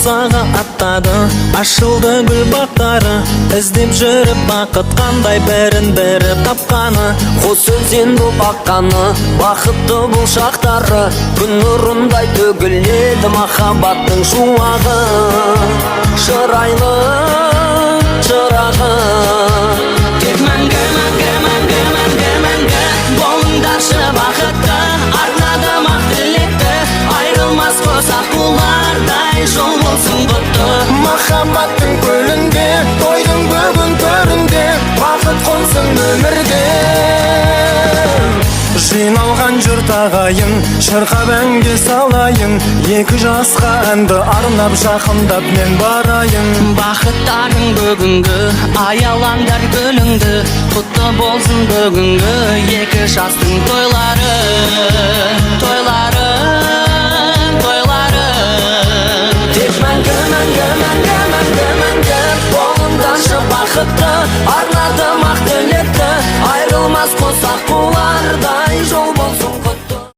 аңсаға аттады, ашылды гүл бақтары, іздеп жүріп бақыт қандай бірін-бірі тапқаны. Қос өзен боп аққаны, бақытты бұл шақтары, күн нұрындай төгіледі махаббаттың шуағы. Шырайлы шырағы, тек мәңгі, мәңгі, мәңгі, мәңгі, мәңгі болыңдаршы бақытты, арнадым ақ тілекті, айрылмас қос аққулардай жол болсын құтты. Махаббаттың көлінде, тойдың бүгін төрінде, бақыт қонсын өмірде. Жиналған жұрт ағайын, шырқап әнге салайын, екі жасқа әнді арнап жақындап мен барайын. Бақыттарың бүгінгі, аялаңдар гүліңді, құтты болсын бүгінгі екі жастың тойлары. Тойлары, тойлары, тек мәңгі, мәңгі, мәңгі, мәңгі, мәңгі болыңдаршы бақытты,